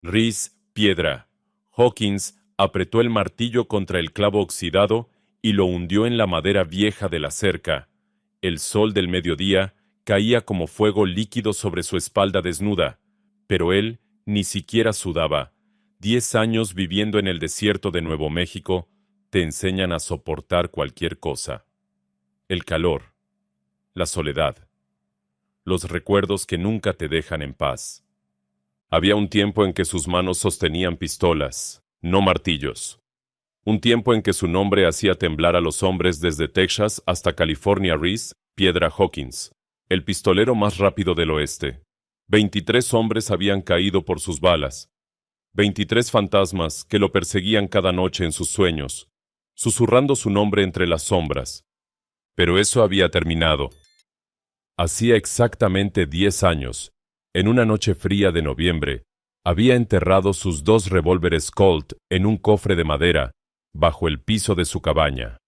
Reese, piedra. Hawkins apretó el martillo contra el clavo oxidado y lo hundió en la madera vieja de la cerca. El sol del mediodía caía como fuego líquido sobre su espalda desnuda, pero él ni siquiera sudaba. 10 años viviendo en el desierto de Nuevo México te enseñan a soportar cualquier cosa. El calor, la soledad, los recuerdos que nunca te dejan en paz. Había un tiempo en que sus manos sostenían pistolas, no martillos. Un tiempo en que su nombre hacía temblar a los hombres desde Texas hasta California. Reese, piedra Hawkins, el pistolero más rápido del oeste. 23 hombres habían caído por sus balas. 23 fantasmas que lo perseguían cada noche en sus sueños, susurrando su nombre entre las sombras. Pero eso había terminado. Hacía exactamente 10 años, en una noche fría de noviembre, había enterrado sus 2 revólveres Colt en un cofre de madera, bajo el piso de su cabaña.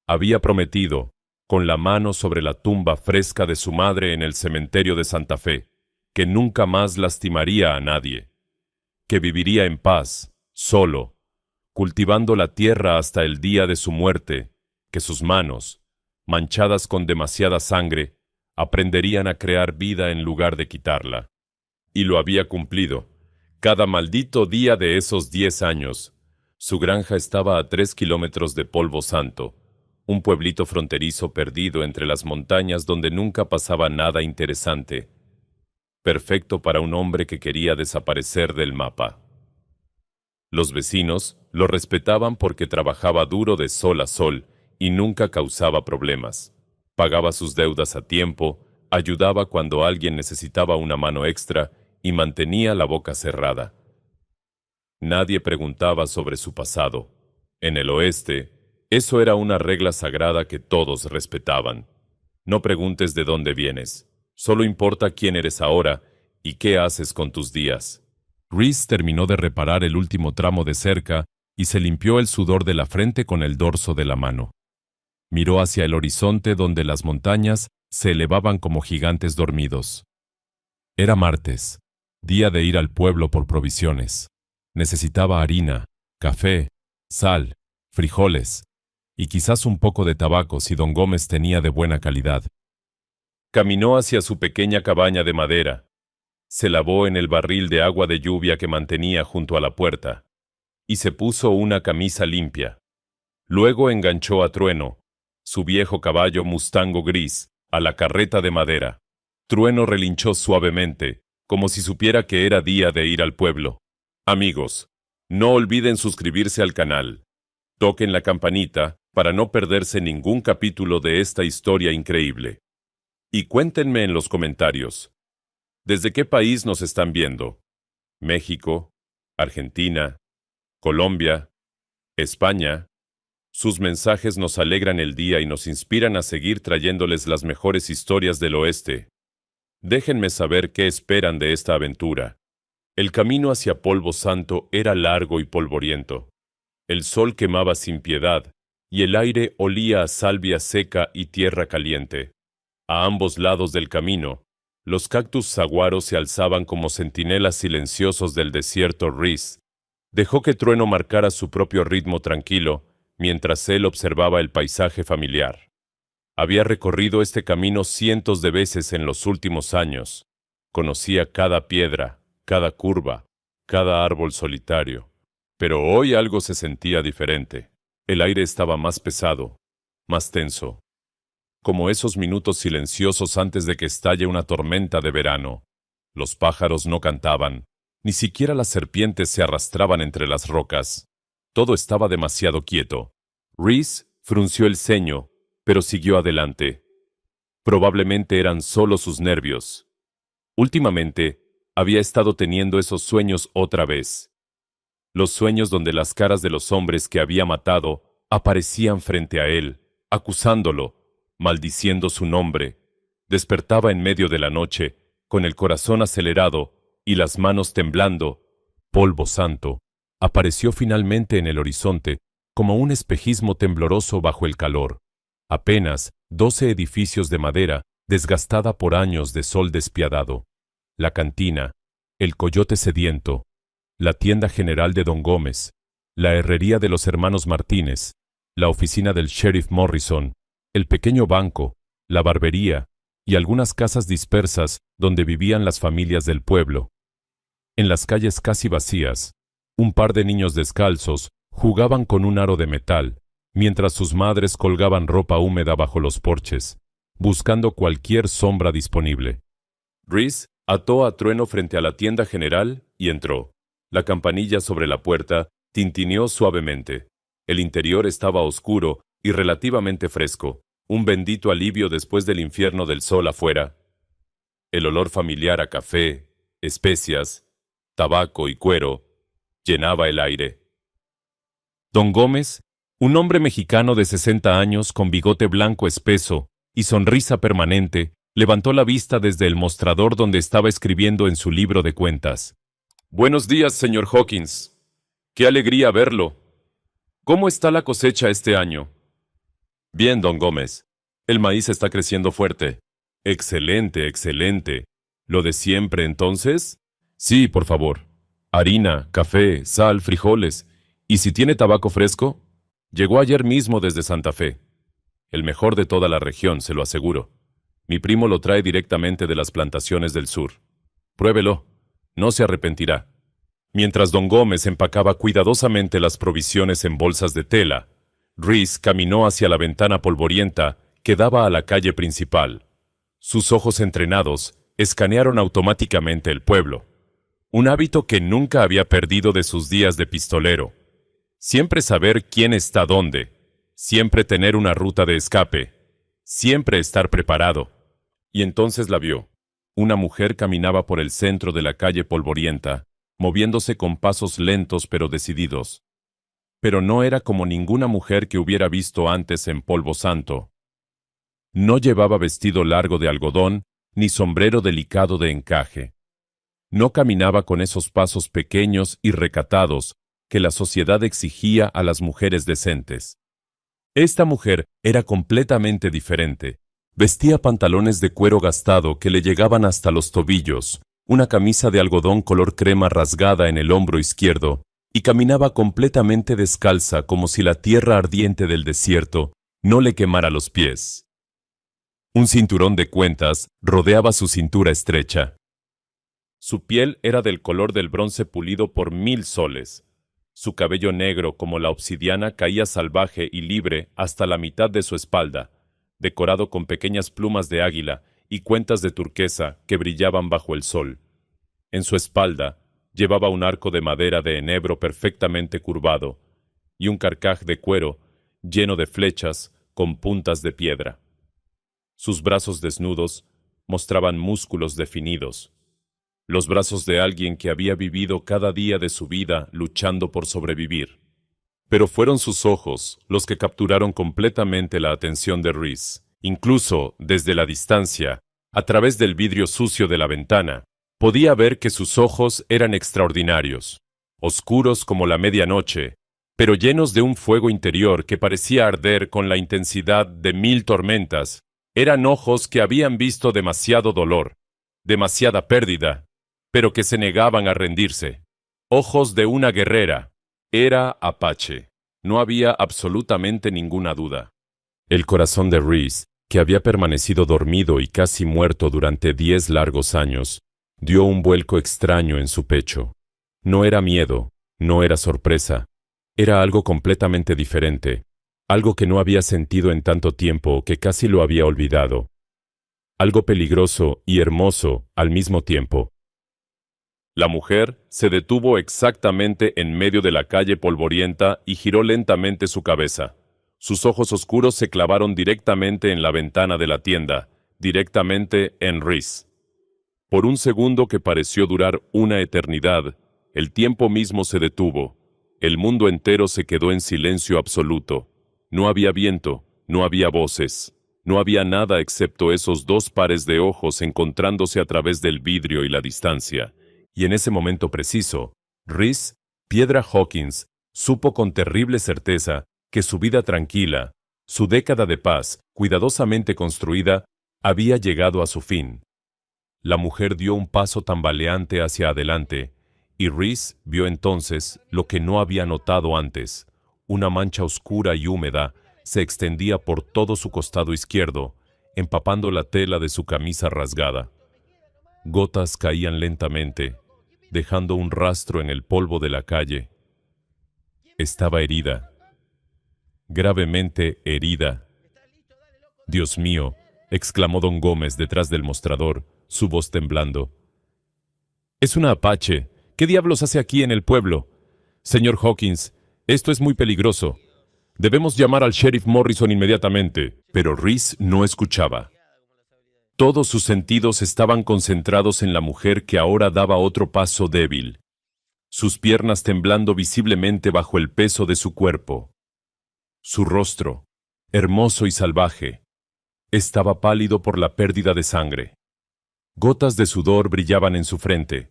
Había prometido, con la mano sobre la tumba fresca de su madre en el cementerio de Santa Fe, que nunca más lastimaría a nadie, que viviría en paz, solo, cultivando la tierra hasta el día de su muerte, que sus manos, manchadas con demasiada sangre, aprenderían a crear vida en lugar de quitarla. Y lo había cumplido. Cada maldito día de esos 10 años, su granja estaba a 3 kilómetros de Polvo Santo, un pueblito fronterizo perdido entre las montañas donde nunca pasaba nada interesante. Perfecto para un hombre que quería desaparecer del mapa. Los vecinos lo respetaban porque trabajaba duro de sol a sol y nunca causaba problemas. Pagaba sus deudas a tiempo, ayudaba cuando alguien necesitaba una mano extra y mantenía la boca cerrada. Nadie preguntaba sobre su pasado. En el oeste, eso era una regla sagrada que todos respetaban. No preguntes de dónde vienes, solo importa quién eres ahora y qué haces con tus días. Reese terminó de reparar el último tramo de cerca y se limpió el sudor de la frente con el dorso de la mano. Miró hacia el horizonte donde las montañas se elevaban como gigantes dormidos. Era martes, día de ir al pueblo por provisiones. Necesitaba harina, café, sal, frijoles y quizás un poco de tabaco si don Gómez tenía de buena calidad. Caminó hacia su pequeña cabaña de madera. Se lavó en el barril de agua de lluvia que mantenía junto a la puerta y se puso una camisa limpia. Luego enganchó a Trueno, su viejo caballo mustango gris, a la carreta de madera. Trueno relinchó suavemente, como si supiera que era día de ir al pueblo. Amigos, no olviden suscribirse al canal. Toquen la campanita para no perderse ningún capítulo de esta historia increíble. Y cuéntenme en los comentarios, ¿desde qué país nos están viendo? ¿México? ¿Argentina? ¿Colombia? ¿España? Sus mensajes nos alegran el día y nos inspiran a seguir trayéndoles las mejores historias del oeste. Déjenme saber qué esperan de esta aventura. El camino hacia Polvo Santo era largo y polvoriento. El sol quemaba sin piedad y el aire olía a salvia seca y tierra caliente. A ambos lados del camino, los cactus saguaros se alzaban como centinelas silenciosos del desierto. Reese dejó que Trueno marcara su propio ritmo tranquilo, mientras él observaba el paisaje familiar. Había recorrido este camino cientos de veces en los últimos años. Conocía cada piedra, cada curva, cada árbol solitario. Pero hoy algo se sentía diferente. El aire estaba más pesado, más tenso. Como esos minutos silenciosos antes de que estalle una tormenta de verano. Los pájaros no cantaban, ni siquiera las serpientes se arrastraban entre las rocas. Todo estaba demasiado quieto. Reese frunció el ceño, pero siguió adelante. Probablemente eran solo sus nervios. Últimamente, había estado teniendo esos sueños otra vez. Los sueños donde las caras de los hombres que había matado aparecían frente a él, acusándolo, maldiciendo su nombre. Despertaba en medio de la noche, con el corazón acelerado y las manos temblando. Polvo Santo apareció finalmente en el horizonte, como un espejismo tembloroso bajo el calor. Apenas 12 edificios de madera, desgastada por años de sol despiadado. La cantina, el Coyote Sediento, la tienda general de Don Gómez, la herrería de los hermanos Martínez, la oficina del sheriff Morrison, el pequeño banco, la barbería y algunas casas dispersas donde vivían las familias del pueblo. En las calles casi vacías, un par de niños descalzos jugaban con un aro de metal, mientras sus madres colgaban ropa húmeda bajo los porches, buscando cualquier sombra disponible. Reese ató a Trueno frente a la tienda general y entró. La campanilla sobre la puerta tintineó suavemente. El interior estaba oscuro y relativamente fresco, un bendito alivio después del infierno del sol afuera. El olor familiar a café, especias, tabaco y cuero llenaba el aire. Don Gómez, un hombre mexicano de 60 años con bigote blanco espeso y sonrisa permanente, levantó la vista desde el mostrador donde estaba escribiendo en su libro de cuentas. «Buenos días, señor Hawkins. Qué alegría verlo. ¿Cómo está la cosecha este año?» «Bien, don Gómez. El maíz está creciendo fuerte». «Excelente, excelente. ¿Lo de siempre, entonces?» «Sí, por favor. Harina, café, sal, frijoles. ¿Y si tiene tabaco fresco?» «Llegó ayer mismo desde Santa Fe. El mejor de toda la región, se lo aseguro. Mi primo lo trae directamente de las plantaciones del sur. Pruébelo. No se arrepentirá». Mientras don Gómez empacaba cuidadosamente las provisiones en bolsas de tela, Reese caminó hacia la ventana polvorienta que daba a la calle principal. Sus ojos entrenados escanearon automáticamente el pueblo, un hábito que nunca había perdido de sus días de pistolero. Siempre saber quién está dónde, siempre tener una ruta de escape, siempre estar preparado. Y entonces la vio. Una mujer caminaba por el centro de la calle polvorienta, moviéndose con pasos lentos pero decididos. Pero no era como ninguna mujer que hubiera visto antes en Polvo Santo. No llevaba vestido largo de algodón ni sombrero delicado de encaje. No caminaba con esos pasos pequeños y recatados que la sociedad exigía a las mujeres decentes. Esta mujer era completamente diferente. Vestía pantalones de cuero gastado que le llegaban hasta los tobillos, una camisa de algodón color crema rasgada en el hombro izquierdo, y caminaba completamente descalza como si la tierra ardiente del desierto no le quemara los pies. Un cinturón de cuentas rodeaba su cintura estrecha. Su piel era del color del bronce pulido por 1000 soles. Su cabello negro como la obsidiana caía salvaje y libre hasta la mitad de su espalda, decorado con pequeñas plumas de águila y cuentas de turquesa que brillaban bajo el sol. En su espalda llevaba un arco de madera de enebro perfectamente curvado y un carcaj de cuero lleno de flechas con puntas de piedra. Sus brazos desnudos mostraban músculos definidos, los brazos de alguien que había vivido cada día de su vida luchando por sobrevivir. Pero fueron sus ojos los que capturaron completamente la atención de Reese. Incluso desde la distancia, a través del vidrio sucio de la ventana, podía ver que sus ojos eran extraordinarios, oscuros como la medianoche, pero llenos de un fuego interior que parecía arder con la intensidad de 1000 tormentas. Eran ojos que habían visto demasiado dolor, demasiada pérdida, pero que se negaban a rendirse. Ojos de una guerrera. Era Apache. No había absolutamente ninguna duda. El corazón de Reese, que había permanecido dormido y casi muerto durante 10 largos años, dio un vuelco extraño en su pecho. No era miedo, no era sorpresa. Era algo completamente diferente, algo que no había sentido en tanto tiempo que casi lo había olvidado. Algo peligroso y hermoso al mismo tiempo. La mujer se detuvo exactamente en medio de la calle polvorienta y giró lentamente su cabeza. Sus ojos oscuros se clavaron directamente en la ventana de la tienda, directamente en Reese. Por un segundo que pareció durar una eternidad, el tiempo mismo se detuvo. El mundo entero se quedó en silencio absoluto. No había viento, no había voces, no había nada excepto esos dos pares de ojos encontrándose a través del vidrio y la distancia. Y en ese momento preciso, Reese Piedra Hawkins supo con terrible certeza que su vida tranquila, su década de paz, cuidadosamente construida, había llegado a su fin. La mujer dio un paso tambaleante hacia adelante, y Rhys vio entonces lo que no había notado antes. Una mancha oscura y húmeda se extendía por todo su costado izquierdo, empapando la tela de su camisa rasgada. Gotas caían lentamente, dejando un rastro en el polvo de la calle. Estaba herida. Gravemente herida. «Dios mío», exclamó don Gómez detrás del mostrador, su voz temblando. «Es una apache. ¿Qué diablos hace aquí en el pueblo? Señor Hawkins, esto es muy peligroso. Debemos llamar al sheriff Morrison inmediatamente». Pero Rhys no escuchaba. Todos sus sentidos estaban concentrados en la mujer que ahora daba otro paso débil, sus piernas temblando visiblemente bajo el peso de su cuerpo. Su rostro, hermoso y salvaje, estaba pálido por la pérdida de sangre. Gotas de sudor brillaban en su frente.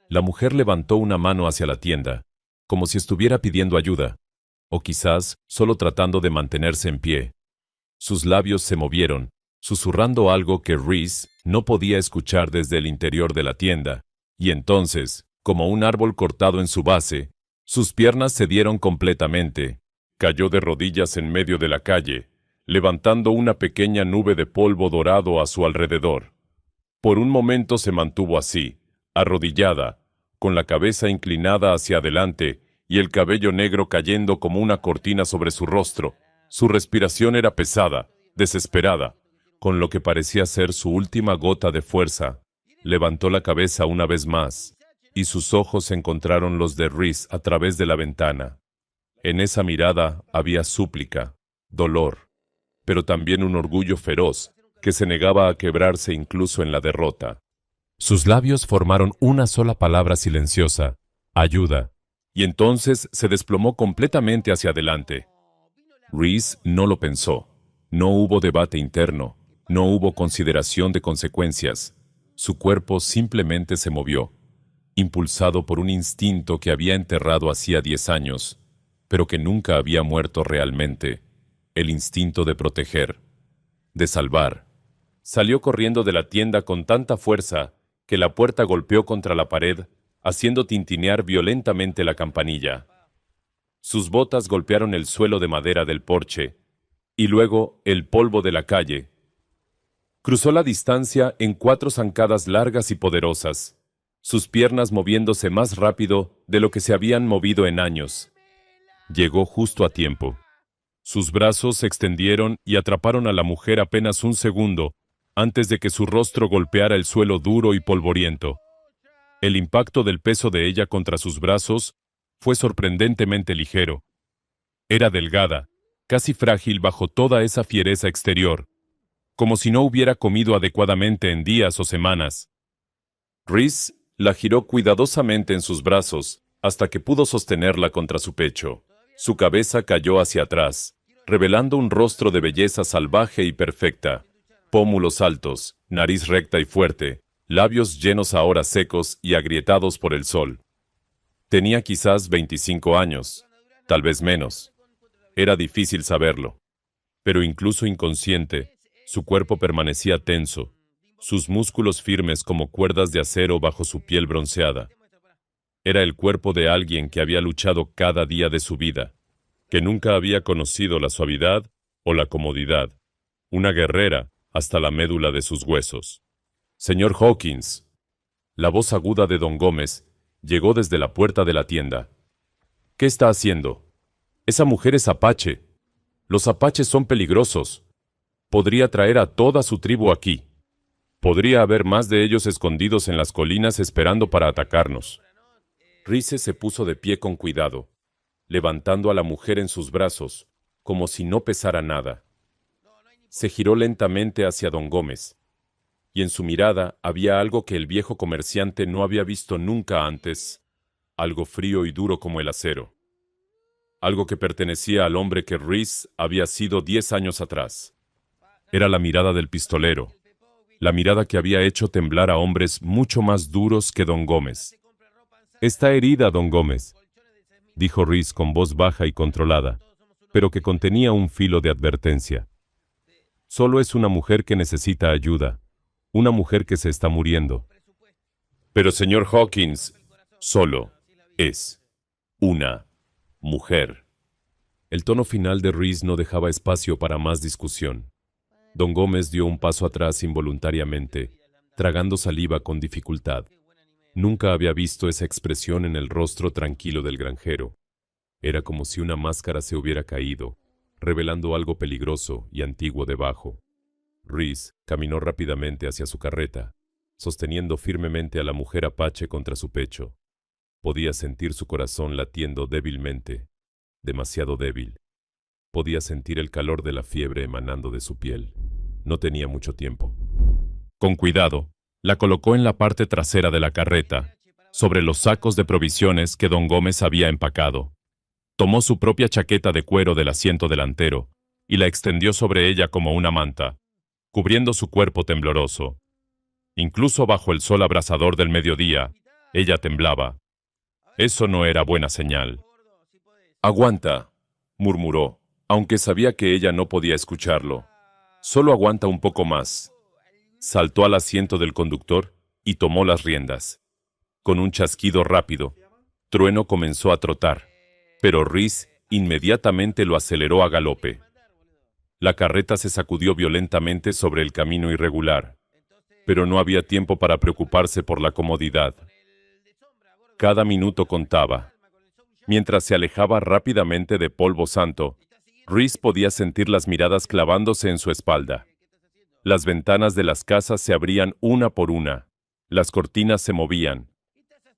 La mujer levantó una mano hacia la tienda, como si estuviera pidiendo ayuda, o quizás solo tratando de mantenerse en pie. Sus labios se movieron, susurrando algo que Rhys no podía escuchar desde el interior de la tienda, y entonces, como un árbol cortado en su base, sus piernas cedieron completamente. Cayó de rodillas en medio de la calle, levantando una pequeña nube de polvo dorado a su alrededor. Por un momento se mantuvo así, arrodillada, con la cabeza inclinada hacia adelante y el cabello negro cayendo como una cortina sobre su rostro. Su respiración era pesada, desesperada, con lo que parecía ser su última gota de fuerza. Levantó la cabeza una vez más, y sus ojos encontraron los de Rhys a través de la ventana. En esa mirada había súplica, dolor, pero también un orgullo feroz que se negaba a quebrarse incluso en la derrota. Sus labios formaron una sola palabra silenciosa: ayuda, y entonces se desplomó completamente hacia adelante. Rhys no lo pensó. No hubo debate interno, no hubo consideración de consecuencias. Su cuerpo simplemente se movió, impulsado por un instinto que había enterrado hacía 10 años, pero que nunca había muerto realmente: el instinto de proteger, de salvar. Salió corriendo de la tienda con tanta fuerza que la puerta golpeó contra la pared, haciendo tintinear violentamente la campanilla. Sus botas golpearon el suelo de madera del porche, y luego el polvo de la calle. Cruzó la distancia en 4 zancadas largas y poderosas, sus piernas moviéndose más rápido de lo que se habían movido en años. Llegó justo a tiempo. Sus brazos se extendieron y atraparon a la mujer apenas un segundo antes de que su rostro golpeara el suelo duro y polvoriento. El impacto del peso de ella contra sus brazos fue sorprendentemente ligero. Era delgada, casi frágil bajo toda esa fiereza exterior, como si no hubiera comido adecuadamente en días o semanas. Rhys la giró cuidadosamente en sus brazos hasta que pudo sostenerla contra su pecho. Su cabeza cayó hacia atrás, revelando un rostro de belleza salvaje y perfecta. Pómulos altos, nariz recta y fuerte, labios llenos ahora secos y agrietados por el sol. Tenía quizás 25 años, tal vez menos. Era difícil saberlo. Pero incluso inconsciente, su cuerpo permanecía tenso, sus músculos firmes como cuerdas de acero bajo su piel bronceada. Era el cuerpo de alguien que había luchado cada día de su vida, que nunca había conocido la suavidad o la comodidad. Una guerrera hasta la médula de sus huesos. «Señor Hawkins». La voz aguda de don Gómez llegó desde la puerta de la tienda. «¿Qué está haciendo? Esa mujer es apache. Los apaches son peligrosos. Podría traer a toda su tribu aquí. Podría haber más de ellos escondidos en las colinas esperando para atacarnos». Rhys se puso de pie con cuidado, levantando a la mujer en sus brazos, como si no pesara nada. Se giró lentamente hacia don Gómez, y en su mirada había algo que el viejo comerciante no había visto nunca antes, algo frío y duro como el acero. Algo que pertenecía al hombre que Rhys había sido 10 años atrás. Era la mirada del pistolero, la mirada que había hecho temblar a hombres mucho más duros que don Gómez. «Está herida, don Gómez», dijo Rhys con voz baja y controlada, pero que contenía un filo de advertencia. «Solo es una mujer que necesita ayuda. Una mujer que se está muriendo. Pero señor Hawkins, solo es una mujer. El tono final de Reese no dejaba espacio para más discusión. Don Gómez dio un paso atrás involuntariamente, tragando saliva con dificultad. Nunca había visto esa expresión en el rostro tranquilo del granjero. Era como si una máscara se hubiera caído, revelando algo peligroso y antiguo debajo. Reese caminó rápidamente hacia su carreta, sosteniendo firmemente a la mujer apache contra su pecho. Podía sentir su corazón latiendo débilmente, demasiado débil. Podía sentir el calor de la fiebre emanando de su piel. No tenía mucho tiempo. Con cuidado, la colocó en la parte trasera de la carreta, sobre los sacos de provisiones que don Gómez había empacado. Tomó su propia chaqueta de cuero del asiento delantero y la extendió sobre ella como una manta, cubriendo su cuerpo tembloroso. Incluso bajo el sol abrasador del mediodía, ella temblaba. Eso no era buena señal. «Aguanta», murmuró, aunque sabía que ella no podía escucharlo. «Solo aguanta un poco más». Saltó al asiento del conductor y tomó las riendas. Con un chasquido rápido, Trueno comenzó a trotar, pero Reese inmediatamente lo aceleró a galope. La carreta se sacudió violentamente sobre el camino irregular, pero no había tiempo para preocuparse por la comodidad. Cada minuto contaba. Mientras se alejaba rápidamente de Polvo Santo, Reese podía sentir las miradas clavándose en su espalda. Las ventanas de las casas se abrían una por una. Las cortinas se movían.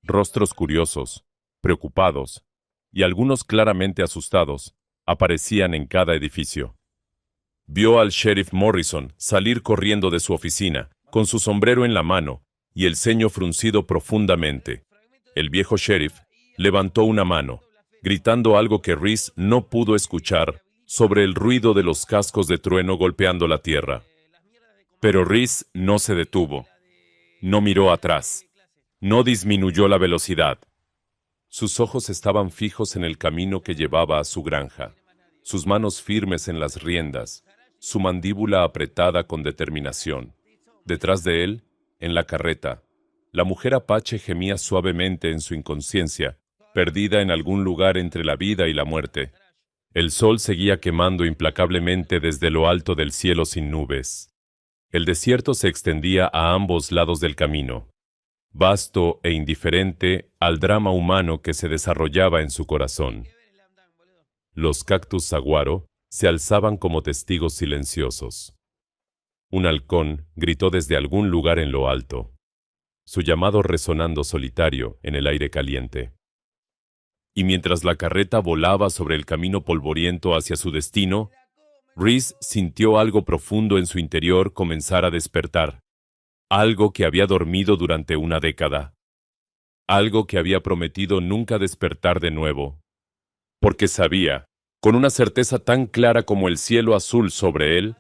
Rostros curiosos, preocupados, y algunos claramente asustados, aparecían en cada edificio. Vio al sheriff Morrison salir corriendo de su oficina, con su sombrero en la mano y el ceño fruncido profundamente. El viejo sheriff levantó una mano, gritando algo que Reese no pudo escuchar sobre el ruido de los cascos de trueno golpeando la tierra. Pero Reese no se detuvo. No miró atrás. No disminuyó la velocidad. Sus ojos estaban fijos en el camino que llevaba a su granja, sus manos firmes en las riendas, su mandíbula apretada con determinación. Detrás de él, en la carreta, la mujer apache gemía suavemente en su inconsciencia, perdida en algún lugar entre la vida y la muerte. El sol seguía quemando implacablemente desde lo alto del cielo sin nubes. El desierto se extendía a ambos lados del camino, vasto e indiferente al drama humano que se desarrollaba en su corazón. Los cactus saguaro se alzaban como testigos silenciosos. Un halcón gritó desde algún lugar en lo alto, su llamado resonando solitario en el aire caliente. Y mientras la carreta volaba sobre el camino polvoriento hacia su destino, Reese sintió algo profundo en su interior comenzar a despertar. Algo que había dormido durante una década. Algo que había prometido nunca despertar de nuevo. Porque sabía, con una certeza tan clara como el cielo azul sobre él,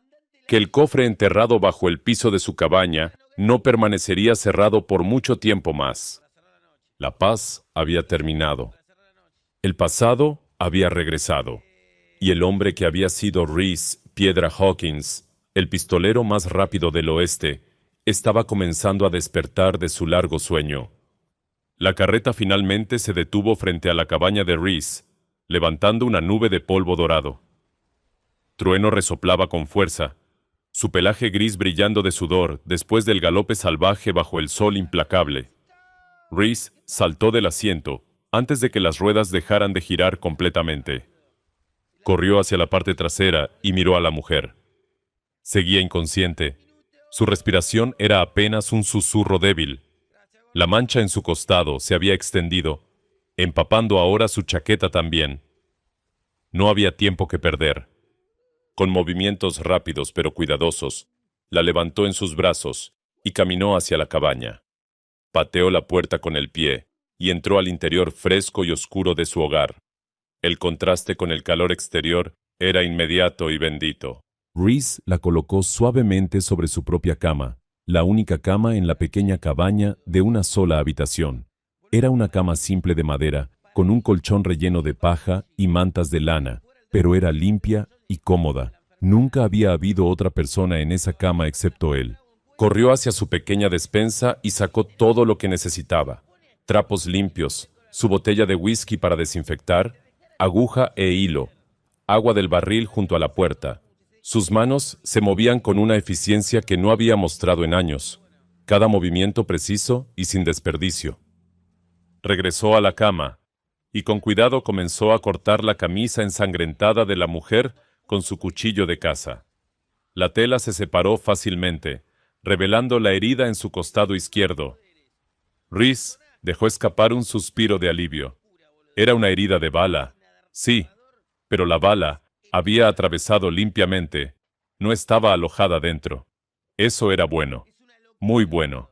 que el cofre enterrado bajo el piso de su cabaña no permanecería cerrado por mucho tiempo más. La paz había terminado. El pasado había regresado. Y el hombre que había sido Reese Piedra Hawkins, el pistolero más rápido del oeste, estaba comenzando a despertar de su largo sueño. La carreta finalmente se detuvo frente a la cabaña de Reese, levantando una nube de polvo dorado. Trueno resoplaba con fuerza, su pelaje gris brillando de sudor después del galope salvaje bajo el sol implacable. Reese saltó del asiento antes de que las ruedas dejaran de girar completamente. Corrió hacia la parte trasera y miró a la mujer. Seguía inconsciente. Su respiración era apenas un susurro débil. La mancha en su costado se había extendido, empapando ahora su chaqueta también. No había tiempo que perder. Con movimientos rápidos pero cuidadosos, la levantó en sus brazos y caminó hacia la cabaña. Pateó la puerta con el pie y entró al interior fresco y oscuro de su hogar. El contraste con el calor exterior era inmediato y bendito. Reese la colocó suavemente sobre su propia cama, la única cama en la pequeña cabaña de una sola habitación. Era una cama simple de madera, con un colchón relleno de paja y mantas de lana, pero era limpia y cómoda. Nunca había habido otra persona en esa cama excepto él. Corrió hacia su pequeña despensa y sacó todo lo que necesitaba: trapos limpios, su botella de whisky para desinfectar, aguja e hilo, agua del barril junto a la puerta. Sus manos se movían con una eficiencia que no había mostrado en años, cada movimiento preciso y sin desperdicio. Regresó a la cama y con cuidado comenzó a cortar la camisa ensangrentada de la mujer con su cuchillo de caza. La tela se separó fácilmente, revelando la herida en su costado izquierdo. Reese dejó escapar un suspiro de alivio. Era una herida de bala, sí, pero la bala había atravesado limpiamente, no estaba alojada dentro. Eso era bueno, muy bueno.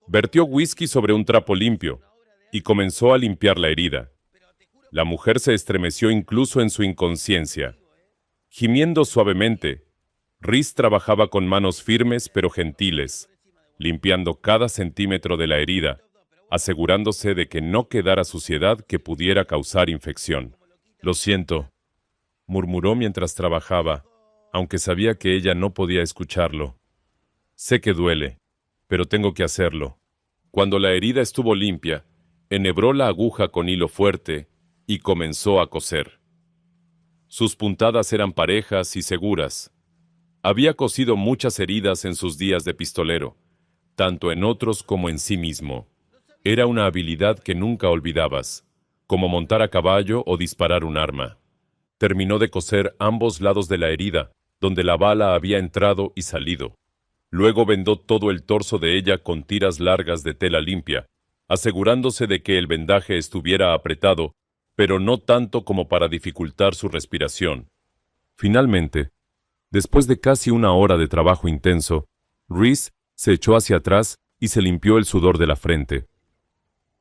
Vertió whisky sobre un trapo limpio y comenzó a limpiar la herida. La mujer se estremeció incluso en su inconsciencia. Gimiendo suavemente, Reese trabajaba con manos firmes pero gentiles, limpiando cada centímetro de la herida, asegurándose de que no quedara suciedad que pudiera causar infección. «Lo siento», murmuró mientras trabajaba, aunque sabía que ella no podía escucharlo. «Sé que duele, pero tengo que hacerlo». Cuando la herida estuvo limpia, enhebró la aguja con hilo fuerte y comenzó a coser. Sus puntadas eran parejas y seguras. Había cosido muchas heridas en sus días de pistolero, tanto en otros como en sí mismo. Era una habilidad que nunca olvidabas, como montar a caballo o disparar un arma. Terminó de coser ambos lados de la herida, donde la bala había entrado y salido. Luego vendó todo el torso de ella con tiras largas de tela limpia, asegurándose de que el vendaje estuviera apretado, pero no tanto como para dificultar su respiración. Finalmente, después de casi una hora de trabajo intenso, Reese se echó hacia atrás y se limpió el sudor de la frente.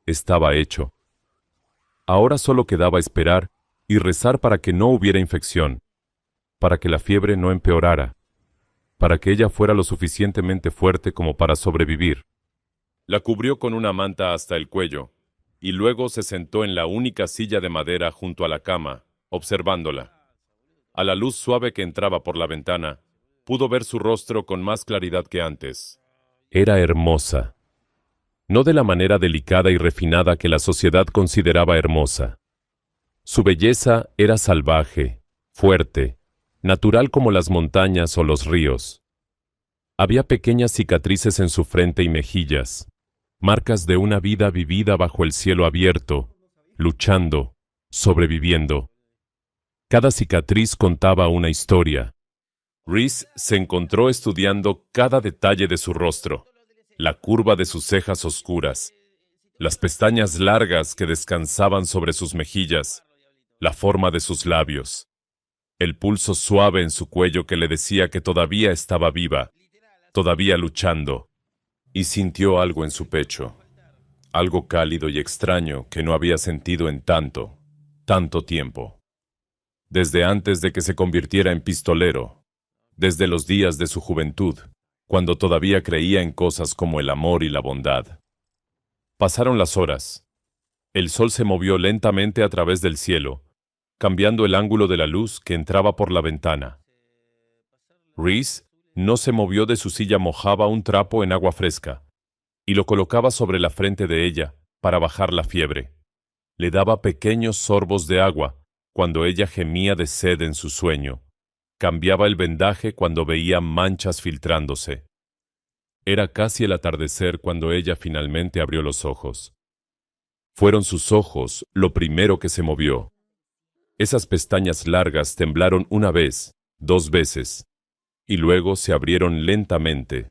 Estaba hecho. Ahora solo quedaba esperar y rezar para que no hubiera infección, para que la fiebre no empeorara, para que ella fuera lo suficientemente fuerte como para sobrevivir. La cubrió con una manta hasta el cuello, y luego se sentó en la única silla de madera junto a la cama, observándola. A la luz suave que entraba por la ventana, pudo ver su rostro con más claridad que antes. Era hermosa. No de la manera delicada y refinada que la sociedad consideraba hermosa. Su belleza era salvaje, fuerte, natural como las montañas o los ríos. Había pequeñas cicatrices en su frente y mejillas, marcas de una vida vivida bajo el cielo abierto, luchando, sobreviviendo. Cada cicatriz contaba una historia. Reese se encontró estudiando cada detalle de su rostro, la curva de sus cejas oscuras, las pestañas largas que descansaban sobre sus mejillas, la forma de sus labios, el pulso suave en su cuello que le decía que todavía estaba viva, todavía luchando. Y sintió algo en su pecho, algo cálido y extraño que no había sentido en tanto tiempo. Desde antes de que se convirtiera en pistolero, desde los días de su juventud, cuando todavía creía en cosas como el amor y la bondad. Pasaron las horas. El sol se movió lentamente a través del cielo, cambiando el ángulo de la luz que entraba por la ventana. Reese no se movió de su silla, mojaba un trapo en agua fresca y lo colocaba sobre la frente de ella para bajar la fiebre. Le daba pequeños sorbos de agua cuando ella gemía de sed en su sueño. Cambiaba el vendaje cuando veía manchas filtrándose. Era casi el atardecer cuando ella finalmente abrió los ojos. Fueron sus ojos lo primero que se movió. Esas pestañas largas temblaron una vez, 2 veces, y luego se abrieron lentamente.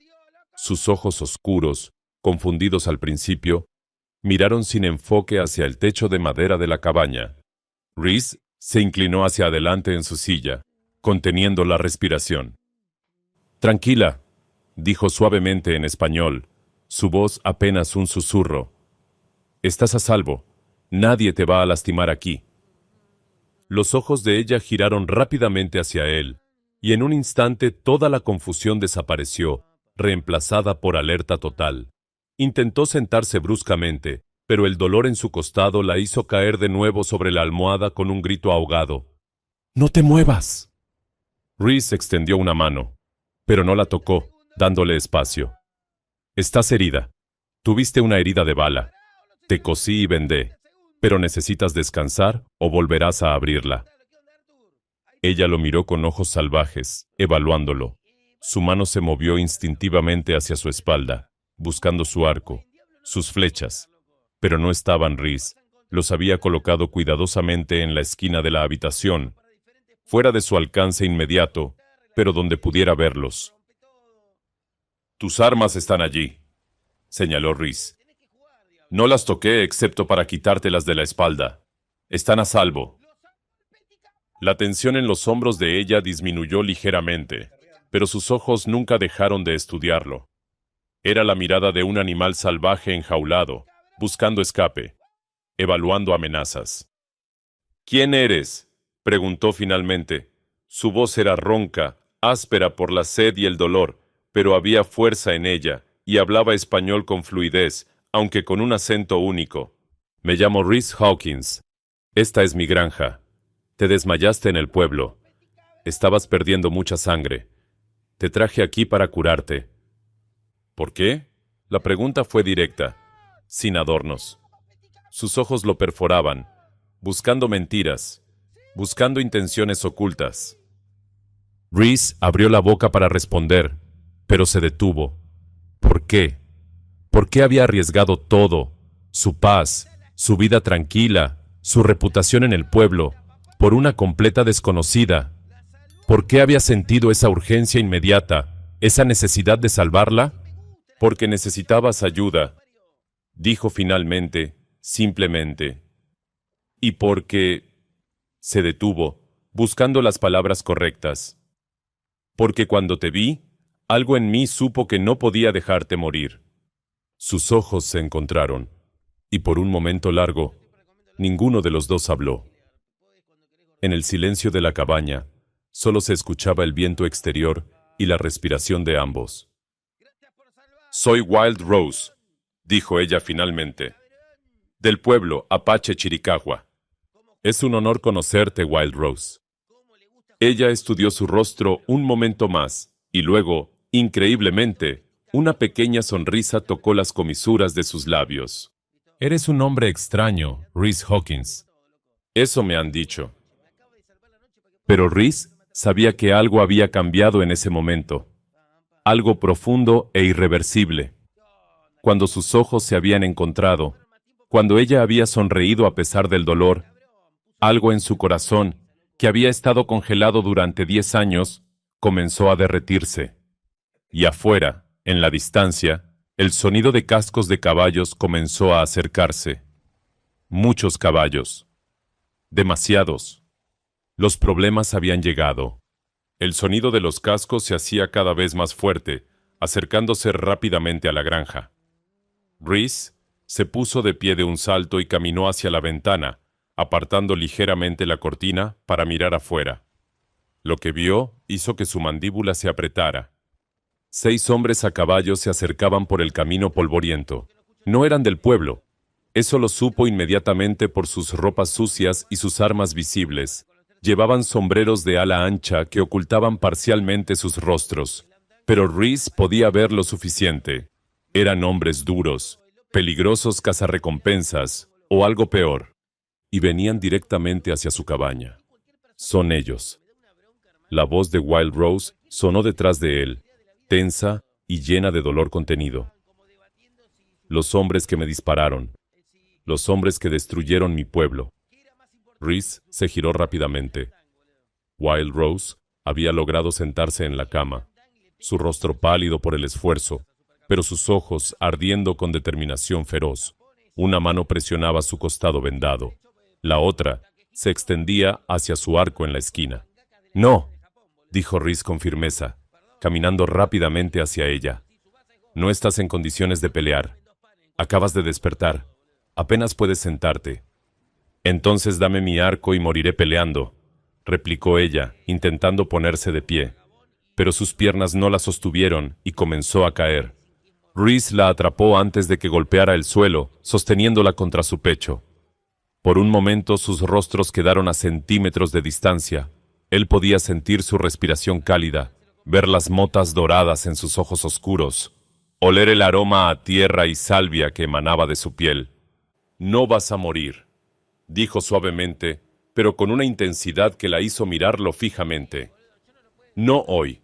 Sus ojos oscuros, confundidos al principio, miraron sin enfoque hacia el techo de madera de la cabaña. Reese se inclinó hacia adelante en su silla, conteniendo la respiración. «Tranquila», dijo suavemente en español, su voz apenas un susurro. «Estás a salvo. Nadie te va a lastimar aquí». Los ojos de ella giraron rápidamente hacia él, y en un instante toda la confusión desapareció, reemplazada por alerta total. Intentó sentarse bruscamente, pero el dolor en su costado la hizo caer de nuevo sobre la almohada con un grito ahogado. «¡No te muevas!». Reese extendió una mano, pero no la tocó, dándole espacio. Estás herida. Tuviste una herida de bala. Te cosí y vendé. Pero necesitas descansar o volverás a abrirla. Ella lo miró con ojos salvajes, evaluándolo. Su mano se movió instintivamente hacia su espalda, buscando su arco, sus flechas. Pero no estaban Rhys. Los había colocado cuidadosamente en la esquina de la habitación, fuera de su alcance inmediato, pero donde pudiera verlos. «Tus armas están allí», señaló Rhys. «No las toqué excepto para quitártelas de la espalda. Están a salvo». La tensión en los hombros de ella disminuyó ligeramente, pero sus ojos nunca dejaron de estudiarlo. Era la mirada de un animal salvaje enjaulado, buscando escape, evaluando amenazas. «¿Quién eres?», preguntó finalmente. Su voz era ronca, áspera por la sed y el dolor, pero había fuerza en ella, y hablaba español con fluidez, aunque con un acento único. «Me llamo Rhys Hawkins. Esta es mi granja. Te desmayaste en el pueblo. Estabas perdiendo mucha sangre. Te traje aquí para curarte». «¿Por qué?». La pregunta fue directa, sin adornos. Sus ojos lo perforaban, buscando mentiras, buscando intenciones ocultas. Rhys abrió la boca para responder, pero se detuvo. ¿Por qué? ¿Por qué había arriesgado todo? Su paz, su vida tranquila, su reputación en el pueblo, por una completa desconocida. ¿Por qué había sentido esa urgencia inmediata, esa necesidad de salvarla? «Porque necesitabas ayuda», dijo finalmente, simplemente. «Y porque…» se detuvo, buscando las palabras correctas. «Porque cuando te vi, algo en mí supo que no podía dejarte morir». Sus ojos se encontraron, y por un momento largo, ninguno de los dos habló. En el silencio de la cabaña, solo se escuchaba el viento exterior y la respiración de ambos. «Soy Wild Rose», dijo ella finalmente. «Del pueblo Apache Chiricahua. Es un honor conocerte, Wild Rose». Ella estudió su rostro un momento más, y luego, increíblemente, una pequeña sonrisa tocó las comisuras de sus labios. «Eres un hombre extraño, Rhys Hawkins». «Eso me han dicho». Pero Rhys sabía que algo había cambiado en ese momento. Algo profundo e irreversible. Cuando sus ojos se habían encontrado, cuando ella había sonreído a pesar del dolor, algo en su corazón, que había estado congelado durante 10 años, comenzó a derretirse. Y afuera, en la distancia, el sonido de cascos de caballos comenzó a acercarse. Muchos caballos. Demasiados. Los problemas habían llegado. El sonido de los cascos se hacía cada vez más fuerte, acercándose rápidamente a la granja. Rhys se puso de pie de un salto y caminó hacia la ventana, apartando ligeramente la cortina para mirar afuera. Lo que vio hizo que su mandíbula se apretara. 6 hombres a caballo se acercaban por el camino polvoriento. No eran del pueblo. Eso lo supo inmediatamente por sus ropas sucias y sus armas visibles. Llevaban sombreros de ala ancha que ocultaban parcialmente sus rostros, pero Rhys podía ver lo suficiente. Eran hombres duros, peligrosos cazarrecompensas, o algo peor, y venían directamente hacia su cabaña. «Son ellos». La voz de Wild Rose sonó detrás de él, tensa y llena de dolor contenido. «Los hombres que me dispararon, los hombres que destruyeron mi pueblo». Rhys se giró rápidamente. Wild Rose había logrado sentarse en la cama, su rostro pálido por el esfuerzo, pero sus ojos ardiendo con determinación feroz. Una mano presionaba su costado vendado. La otra se extendía hacia su arco en la esquina. «No», dijo Rhys con firmeza, caminando rápidamente hacia ella. «No estás en condiciones de pelear. Acabas de despertar. Apenas puedes sentarte». «Entonces dame mi arco y moriré peleando», replicó ella, intentando ponerse de pie. Pero sus piernas no la sostuvieron y comenzó a caer. Rhys la atrapó antes de que golpeara el suelo, sosteniéndola contra su pecho. Por un momento sus rostros quedaron a centímetros de distancia. Él podía sentir su respiración cálida, ver las motas doradas en sus ojos oscuros. oler el aroma a tierra y salvia que emanaba de su piel. «No vas a morir», dijo suavemente, pero con una intensidad que la hizo mirarlo fijamente. «No hoy.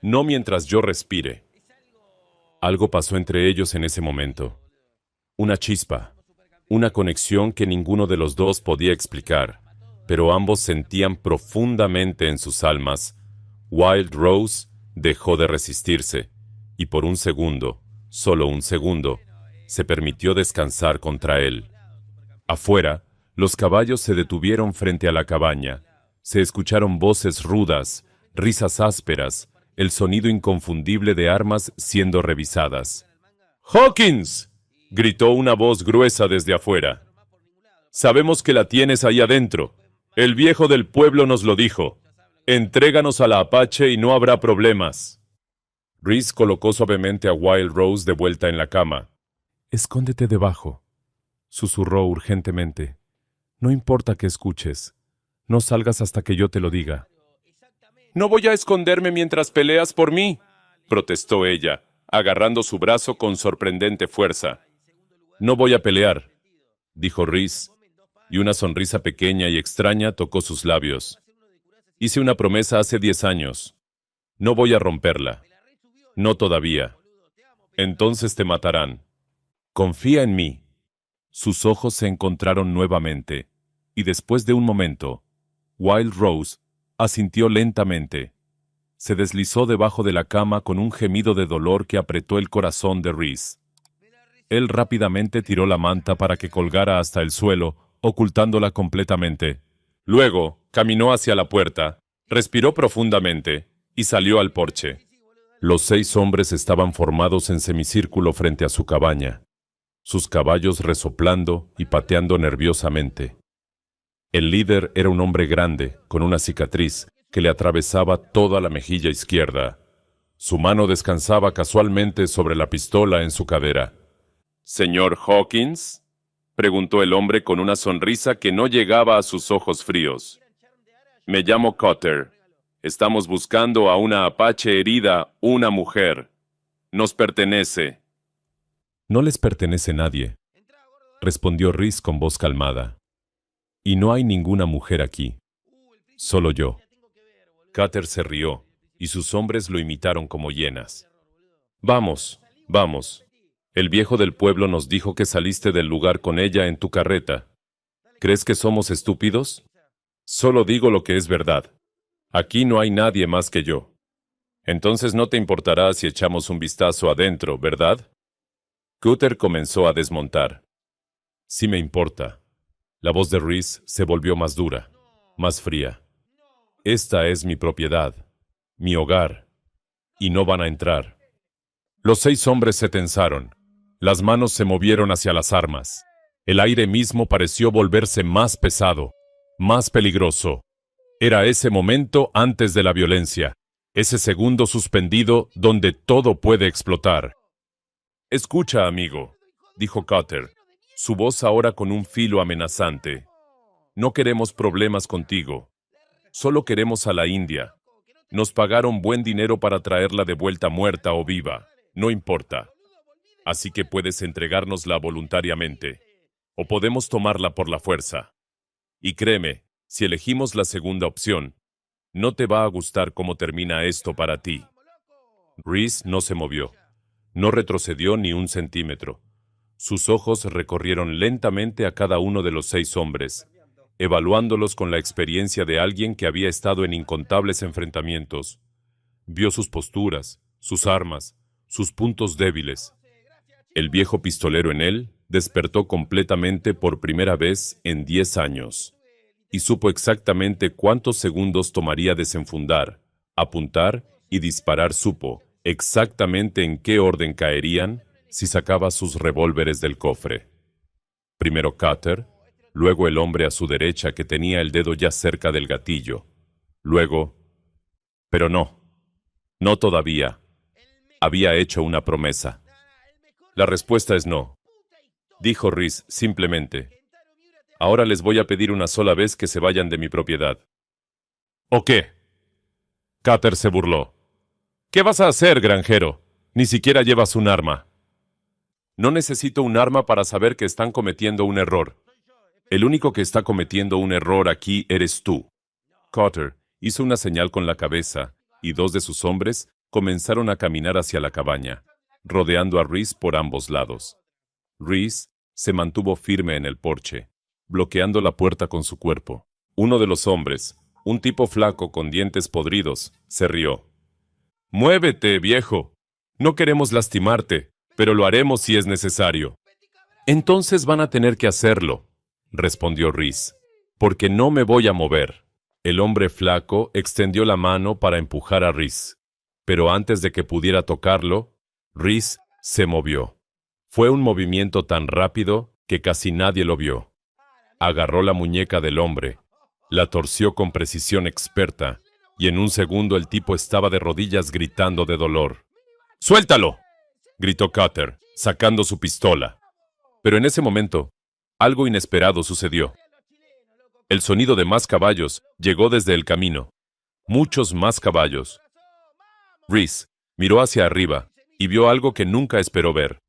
No mientras yo respire». Algo pasó entre ellos en ese momento. Una chispa. Una conexión que ninguno de los dos podía explicar, pero ambos sentían profundamente en sus almas. Wild Rose dejó de resistirse, y por un segundo, solo un segundo, se permitió descansar contra él. Afuera, los caballos se detuvieron frente a la cabaña. Se escucharon voces rudas, risas ásperas, el sonido inconfundible de armas siendo revisadas. «¡Hawkins!», gritó una voz gruesa desde afuera. «Sabemos que la tienes ahí adentro. El viejo del pueblo nos lo dijo. Entréganos a la Apache y no habrá problemas». Rhys colocó suavemente a Wild Rose de vuelta en la cama. «Escóndete debajo», susurró urgentemente. «No importa que escuches. No salgas hasta que yo te lo diga». «No voy a esconderme mientras peleas por mí», protestó ella, agarrando su brazo con sorprendente fuerza. «No voy a pelear», dijo Rhys, y una sonrisa pequeña y extraña tocó sus labios. «Hice una promesa hace 10 años. No voy a romperla. No todavía. Entonces te matarán. Confía en mí». Sus ojos se encontraron nuevamente, y después de un momento, Wild Rose asintió lentamente. Se deslizó debajo de la cama con un gemido de dolor que apretó el corazón de Rhys. Él rápidamente tiró la manta para que colgara hasta el suelo, ocultándola completamente. Luego, caminó hacia la puerta, respiró profundamente y salió al porche. Los 6 hombres estaban formados en semicírculo frente a su cabaña, sus caballos resoplando y pateando nerviosamente. El líder era un hombre grande, con una cicatriz que le atravesaba toda la mejilla izquierda. Su mano descansaba casualmente sobre la pistola en su cadera. «¿Señor Hawkins?», preguntó el hombre con una sonrisa que no llegaba a sus ojos fríos. «Me llamo Cutter. Estamos buscando a una apache herida, una mujer. Nos pertenece». «No les pertenece nadie», respondió Rhys con voz calmada. «Y no hay ninguna mujer aquí. Solo yo». Cutter se rió, y sus hombres lo imitaron como hienas. «Vamos, vamos. El viejo del pueblo nos dijo que saliste del lugar con ella en tu carreta. ¿Crees que somos estúpidos? Solo digo lo que es verdad. Aquí no hay nadie más que yo. Entonces no te importará si echamos un vistazo adentro, ¿verdad?» Cutter comenzó a desmontar. «Sí me importa». La voz de Rhys se volvió más dura, más fría. «Esta es mi propiedad, mi hogar, y no van a entrar». Los 6 hombres se tensaron. Las manos se movieron hacia las armas. El aire mismo pareció volverse más pesado, más peligroso. Era ese momento antes de la violencia, ese segundo suspendido donde todo puede explotar. «Escucha, amigo», dijo Cutter, su voz ahora con un filo amenazante. «No queremos problemas contigo. Solo queremos a la India. Nos pagaron buen dinero para traerla de vuelta muerta o viva. No importa. Así que puedes entregárnosla voluntariamente. O podemos tomarla por la fuerza. Y créeme, si elegimos la segunda opción, no te va a gustar cómo termina esto para ti». Rhys no se movió. No retrocedió ni un centímetro. Sus ojos recorrieron lentamente a cada uno de los 6 hombres, evaluándolos con la experiencia de alguien que había estado en incontables enfrentamientos. Vio sus posturas, sus armas, sus puntos débiles. El viejo pistolero en él despertó completamente por primera vez en 10 años, y supo exactamente cuántos segundos tomaría desenfundar, apuntar y disparar. Supo exactamente en qué orden caerían si sacaba sus revólveres del cofre. Primero Cutter, luego el hombre a su derecha que tenía el dedo ya cerca del gatillo. Luego... Pero no, no todavía. Había hecho una promesa. «La respuesta es no», dijo Rhys simplemente. «Ahora les voy a pedir una sola vez que se vayan de mi propiedad». «¿O qué?». Cutter se burló. «¿Qué vas a hacer, granjero? Ni siquiera llevas un arma. No necesito un arma para saber que están cometiendo un error. El único que está cometiendo un error aquí eres tú. Cotter hizo una señal con la cabeza, y dos de sus hombres comenzaron a caminar hacia la cabaña, rodeando a Reese por ambos lados. Reese se mantuvo firme en el porche, bloqueando la puerta con su cuerpo. Uno de los hombres, un tipo flaco con dientes podridos, se rió. «Muévete, viejo. No queremos lastimarte, pero lo haremos si es necesario». «Entonces van a tener que hacerlo», respondió Reese, «porque no me voy a mover». El hombre flaco extendió la mano para empujar a Reese, pero antes de que pudiera tocarlo, Reese se movió. Fue un movimiento tan rápido que casi nadie lo vio. Agarró la muñeca del hombre, la torció con precisión experta, y en un segundo el tipo estaba de rodillas gritando de dolor. «¡Suéltalo!», gritó Cotter, sacando su pistola. Pero en ese momento, algo inesperado sucedió. El sonido de más caballos llegó desde el camino. Muchos más caballos. Reese miró hacia arriba y vio algo que nunca esperó ver.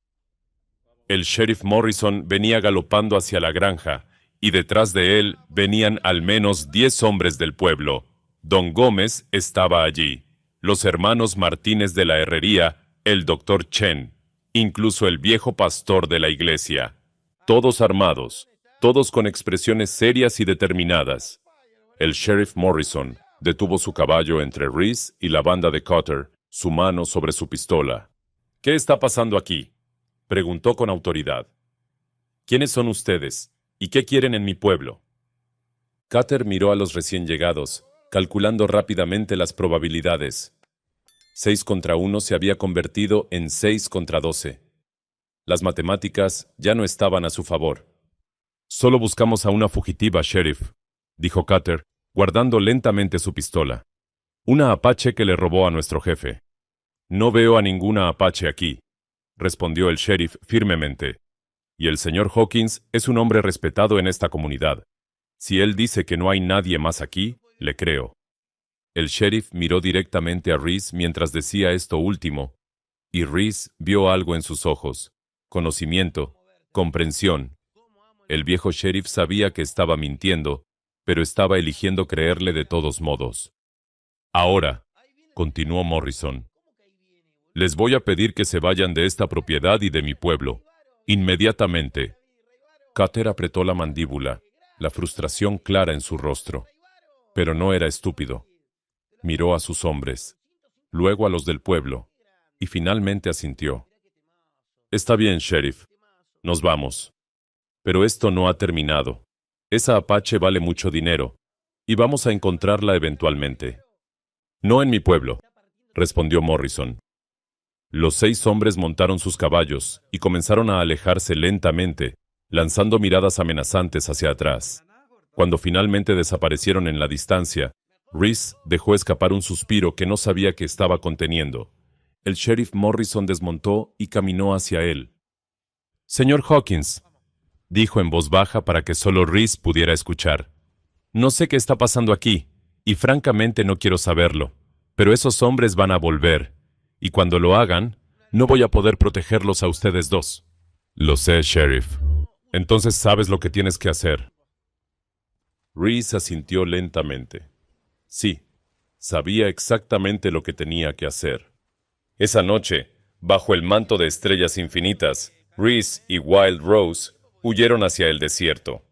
El sheriff Morrison venía galopando hacia la granja, y detrás de él venían al menos 10 hombres del pueblo. Don Gómez estaba allí, los hermanos Martínez de la herrería, el doctor Chen, incluso el viejo pastor de la iglesia. Todos armados, todos con expresiones serias y determinadas. El sheriff Morrison detuvo su caballo entre Reese y la banda de Cotter, su mano sobre su pistola. «¿Qué está pasando aquí?», preguntó con autoridad. «¿Quiénes son ustedes? ¿Y qué quieren en mi pueblo?». Cotter miró a los recién llegados, calculando rápidamente las probabilidades. 6 contra 1 se había convertido en 6 contra 12. Las matemáticas ya no estaban a su favor. «Solo buscamos a una fugitiva, sheriff», dijo Cotter, guardando lentamente su pistola. «Una apache que le robó a nuestro jefe». «No veo a ninguna apache aquí», respondió el sheriff firmemente. «Y el señor Hawkins es un hombre respetado en esta comunidad. Si él dice que no hay nadie más aquí, le creo». El sheriff miró directamente a Reese mientras decía esto último, y Reese vio algo en sus ojos: conocimiento, comprensión. El viejo sheriff sabía que estaba mintiendo, pero estaba eligiendo creerle de todos modos. «Ahora», continuó Morrison, «les voy a pedir que se vayan de esta propiedad y de mi pueblo, inmediatamente». Cotter apretó la mandíbula, la frustración clara en su rostro. Pero no era estúpido. Miró a sus hombres, luego a los del pueblo, y finalmente asintió. «Está bien, sheriff. Nos vamos. Pero esto no ha terminado. Esa apache vale mucho dinero, y vamos a encontrarla eventualmente». «No en mi pueblo», respondió Morrison. Los 6 hombres montaron sus caballos y comenzaron a alejarse lentamente, lanzando miradas amenazantes hacia atrás. Cuando finalmente desaparecieron en la distancia, Reese dejó escapar un suspiro que no sabía que estaba conteniendo. El sheriff Morrison desmontó y caminó hacia él. «Señor Hawkins», dijo en voz baja para que solo Reese pudiera escuchar, «no sé qué está pasando aquí, y francamente no quiero saberlo, pero esos hombres van a volver, y cuando lo hagan, no voy a poder protegerlos a ustedes dos». «Lo sé, sheriff. Entonces sabes lo que tienes que hacer». Reese asintió lentamente. Sí, sabía exactamente lo que tenía que hacer. Esa noche, bajo el manto de estrellas infinitas, Reese y Wild Rose huyeron hacia el desierto.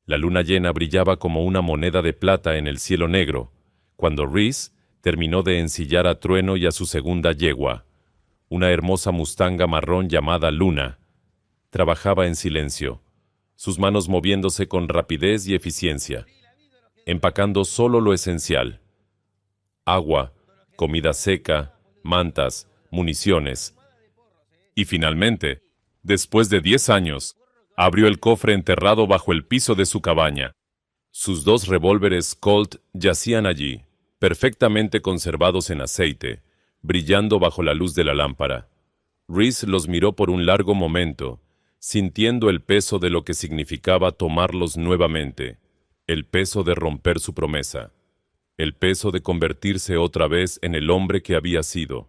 La luna llena brillaba como una moneda de plata en el cielo negro, cuando Reese terminó de ensillar a Trueno y a su segunda yegua, una hermosa mustanga marrón llamada Luna. Trabajaba en silencio, sus manos moviéndose con rapidez y eficiencia, empacando solo lo esencial: agua, comida seca, mantas, municiones. Y finalmente, después de 10 años, abrió el cofre enterrado bajo el piso de su cabaña. Sus 2 revólveres Colt yacían allí, perfectamente conservados en aceite, brillando bajo la luz de la lámpara. Reese los miró por un largo momento, sintiendo el peso de lo que significaba tomarlos nuevamente, el peso de romper su promesa, el peso de convertirse otra vez en el hombre que había sido.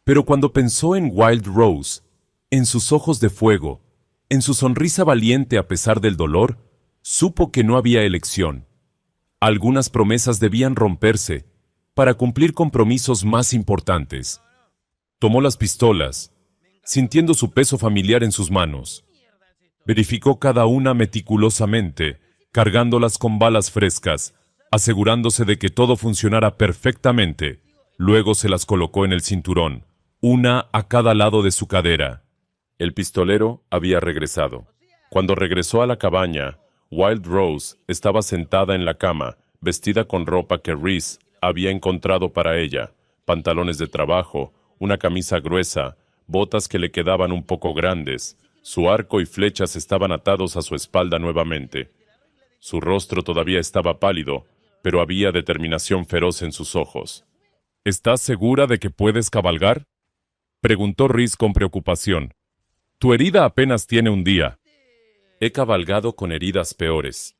Pero cuando pensó en Wild Rose, en sus ojos de fuego, en su sonrisa valiente a pesar del dolor, supo que no había elección. Algunas promesas debían romperse para cumplir compromisos más importantes. Tomó las pistolas, sintiendo su peso familiar en sus manos. Verificó cada una meticulosamente, cargándolas con balas frescas, asegurándose de que todo funcionara perfectamente. Luego se las colocó en el cinturón, una a cada lado de su cadera. El pistolero había regresado. Cuando regresó a la cabaña, Wild Rose estaba sentada en la cama, vestida con ropa que Rhys había encontrado para ella, pantalones de trabajo, una camisa gruesa, botas que le quedaban un poco grandes. Su arco y flechas estaban atados a su espalda nuevamente. Su rostro todavía estaba pálido, pero había determinación feroz en sus ojos. ¿Estás segura de que puedes cabalgar?, preguntó Rhys con preocupación. Tu herida apenas tiene un día. He cabalgado con heridas peores,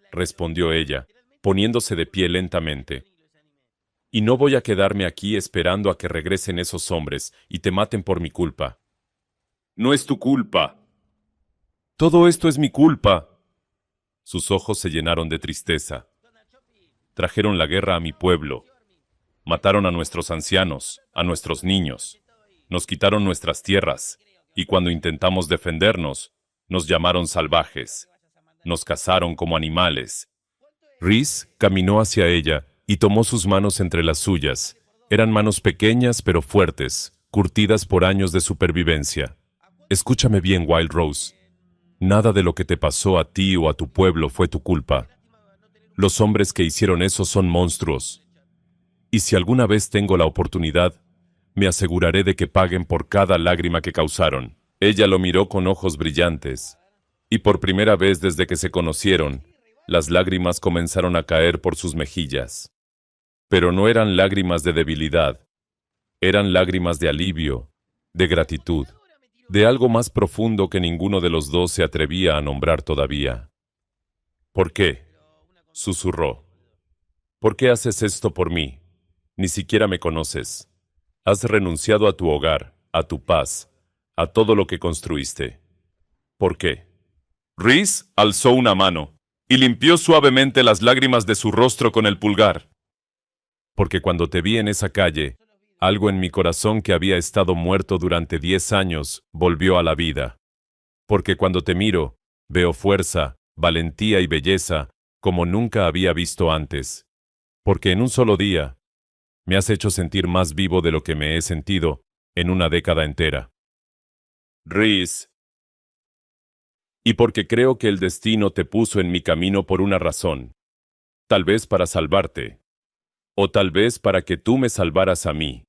respondió ella, poniéndose de pie lentamente. Y no voy a quedarme aquí esperando a que regresen esos hombres y te maten por mi culpa. No es tu culpa. Todo esto es mi culpa. Sus ojos se llenaron de tristeza. Trajeron la guerra a mi pueblo. Mataron a nuestros ancianos, a nuestros niños. Nos quitaron nuestras tierras, y cuando intentamos defendernos, nos llamaron salvajes. Nos cazaron como animales. Rhys caminó hacia ella y tomó sus manos entre las suyas. Eran manos pequeñas pero fuertes, curtidas por años de supervivencia. Escúchame bien, Wild Rose. Nada de lo que te pasó a ti o a tu pueblo fue tu culpa. Los hombres que hicieron eso son monstruos. Y si alguna vez tengo la oportunidad, me aseguraré de que paguen por cada lágrima que causaron. Ella lo miró con ojos brillantes, y por primera vez desde que se conocieron, las lágrimas comenzaron a caer por sus mejillas. Pero no eran lágrimas de debilidad, eran lágrimas de alivio, de gratitud, de algo más profundo que ninguno de los dos se atrevía a nombrar todavía. ¿Por qué?, susurró. ¿Por qué haces esto por mí? Ni siquiera me conoces. Has renunciado a tu hogar, a tu paz, a todo lo que construiste. ¿Por qué? Rhys alzó una mano y limpió suavemente las lágrimas de su rostro con el pulgar. Porque cuando te vi en esa calle, algo en mi corazón que había estado muerto durante 10 años volvió a la vida. Porque cuando te miro, veo fuerza, valentía y belleza como nunca había visto antes. Porque en un solo día, me has hecho sentir más vivo de lo que me he sentido en una década entera. Rhys. Y porque creo que el destino te puso en mi camino por una razón. Tal vez para salvarte. O tal vez para que tú me salvaras a mí.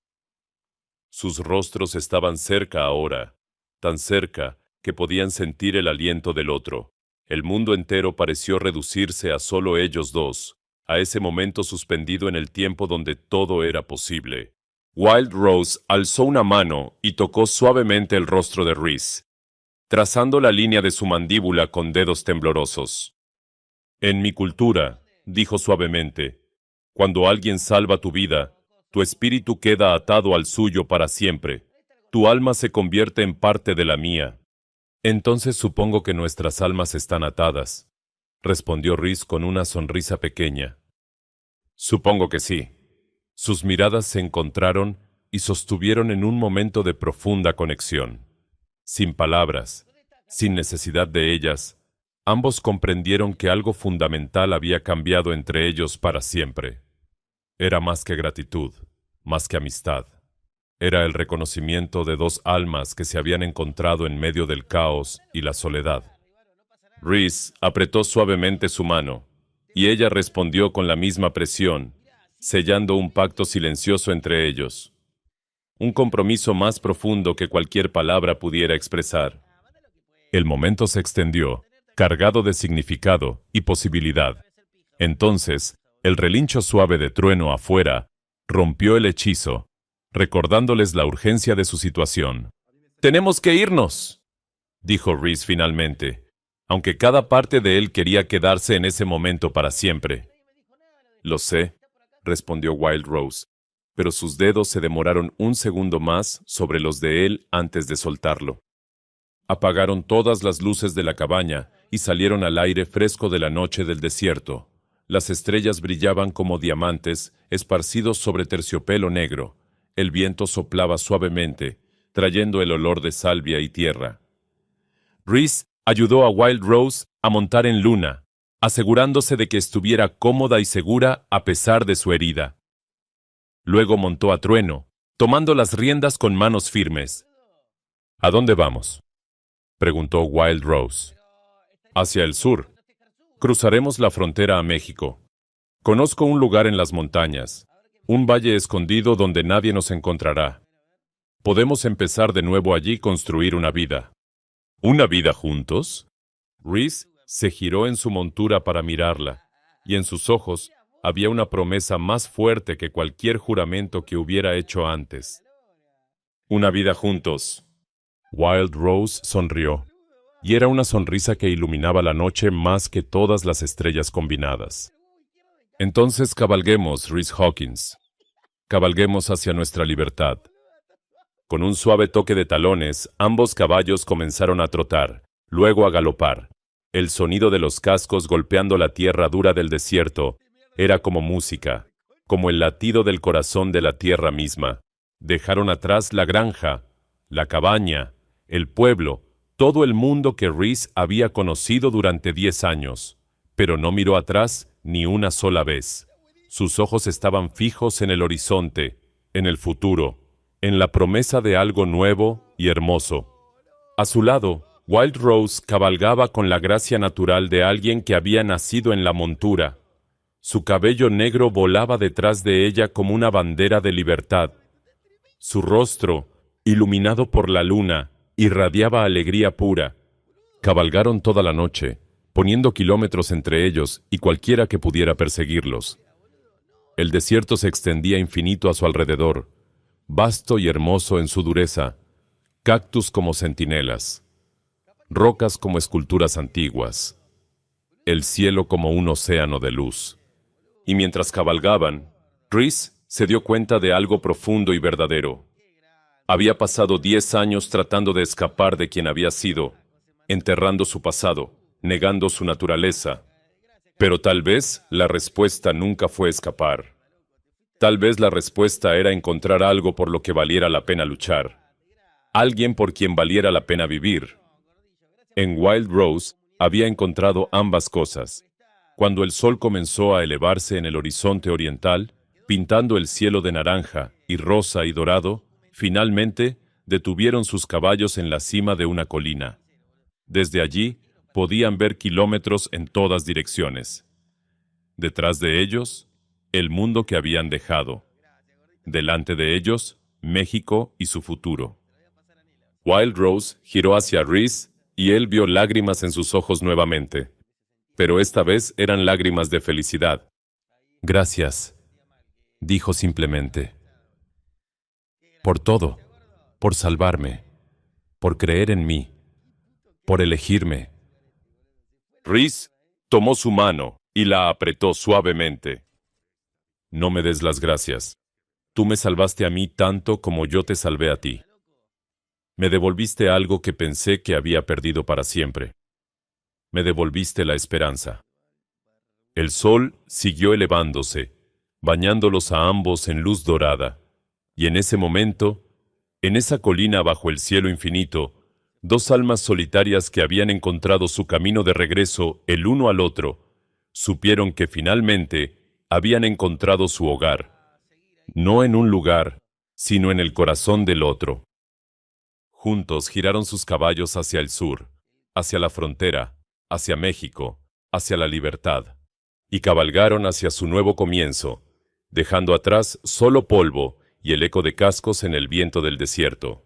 Sus rostros estaban cerca ahora, tan cerca que podían sentir el aliento del otro. El mundo entero pareció reducirse a solo ellos dos, a ese momento suspendido en el tiempo donde todo era posible. Wild Rose alzó una mano y tocó suavemente el rostro de Rhys, trazando la línea de su mandíbula con dedos temblorosos. En mi cultura, dijo suavemente, cuando alguien salva tu vida, tu espíritu queda atado al suyo para siempre. Tu alma se convierte en parte de la mía. Entonces supongo que nuestras almas están atadas, respondió Rhys con una sonrisa pequeña. Supongo que sí. Sus miradas se encontraron y sostuvieron en un momento de profunda conexión. Sin palabras, sin necesidad de ellas, ambos comprendieron que algo fundamental había cambiado entre ellos para siempre. Era más que gratitud, más que amistad. Era el reconocimiento de dos almas que se habían encontrado en medio del caos y la soledad. Rhys apretó suavemente su mano, y ella respondió con la misma presión, sellando un pacto silencioso entre ellos. Un compromiso más profundo que cualquier palabra pudiera expresar. El momento se extendió, cargado de significado y posibilidad. Entonces, el relincho suave de trueno afuera rompió el hechizo, recordándoles la urgencia de su situación. «¡Tenemos que irnos!», dijo Rhys finalmente, aunque cada parte de él quería quedarse en ese momento para siempre. «Lo sé», respondió Wild Rose. pero sus dedos se demoraron un segundo más sobre los de él antes de soltarlo. Apagaron todas las luces de la cabaña y salieron al aire fresco de la noche del desierto. Las estrellas brillaban como diamantes esparcidos sobre terciopelo negro. El viento soplaba suavemente, trayendo el olor de salvia y tierra. Rhys ayudó a Wild Rose a montar en Luna, asegurándose de que estuviera cómoda y segura a pesar de su herida. Luego montó a Trueno, tomando las riendas con manos firmes. ¿A dónde vamos?, preguntó Wild Rose. Hacia el sur. Cruzaremos la frontera a México. Conozco un lugar en las montañas, un valle escondido donde nadie nos encontrará. Podemos empezar de nuevo allí y construir una vida. ¿Una vida juntos? Rhys se giró en su montura para mirarla, y en sus ojos había una promesa más fuerte que cualquier juramento que hubiera hecho antes. Una vida juntos. Wild Rose sonrió, y era una sonrisa que iluminaba la noche más que todas las estrellas combinadas. Entonces cabalguemos, Rhys Hawkins. Cabalguemos hacia nuestra libertad. Con un suave toque de talones, ambos caballos comenzaron a trotar, luego a galopar. El sonido de los cascos golpeando la tierra dura del desierto era como música, como el latido del corazón de la tierra misma. Dejaron atrás la granja, la cabaña, el pueblo, todo el mundo que Rhys había conocido durante 10 años, pero no miró atrás ni una sola vez. Sus ojos estaban fijos en el horizonte, en el futuro, en la promesa de algo nuevo y hermoso. A su lado, Wild Rose cabalgaba con la gracia natural de alguien que había nacido en la montura. Su cabello negro volaba detrás de ella como una bandera de libertad. Su rostro, iluminado por la luna, irradiaba alegría pura. Cabalgaron toda la noche, poniendo kilómetros entre ellos y cualquiera que pudiera perseguirlos. El desierto se extendía infinito a su alrededor, vasto y hermoso en su dureza, cactus como centinelas, rocas como esculturas antiguas, el cielo como un océano de luz. Y mientras cabalgaban, Rhys se dio cuenta de algo profundo y verdadero. Había pasado 10 años tratando de escapar de quien había sido, enterrando su pasado, negando su naturaleza. Pero tal vez la respuesta nunca fue escapar. Tal vez la respuesta era encontrar algo por lo que valiera la pena luchar. Alguien por quien valiera la pena vivir. En Wild Rose había encontrado ambas cosas. Cuando el sol comenzó a elevarse en el horizonte oriental, pintando el cielo de naranja y rosa y dorado, finalmente detuvieron sus caballos en la cima de una colina. Desde allí podían ver kilómetros en todas direcciones. Detrás de ellos, el mundo que habían dejado. Delante de ellos, México y su futuro. Wild Rose giró hacia Rhys y él vio lágrimas en sus ojos nuevamente. Pero esta vez eran lágrimas de felicidad. «Gracias», dijo simplemente. «Por todo, por salvarme, por creer en mí, por elegirme». Rhys tomó su mano y la apretó suavemente. «No me des las gracias. Tú me salvaste a mí tanto como yo te salvé a ti. Me devolviste algo que pensé que había perdido para siempre. Me devolviste la esperanza». El sol siguió elevándose, bañándolos a ambos en luz dorada, y en ese momento, en esa colina bajo el cielo infinito, dos almas solitarias que habían encontrado su camino de regreso el uno al otro, supieron que finalmente habían encontrado su hogar, no en un lugar, sino en el corazón del otro. Juntos giraron sus caballos hacia el sur, hacia la frontera, hacia México, hacia la libertad, y cabalgaron hacia su nuevo comienzo, dejando atrás solo polvo y el eco de cascos en el viento del desierto.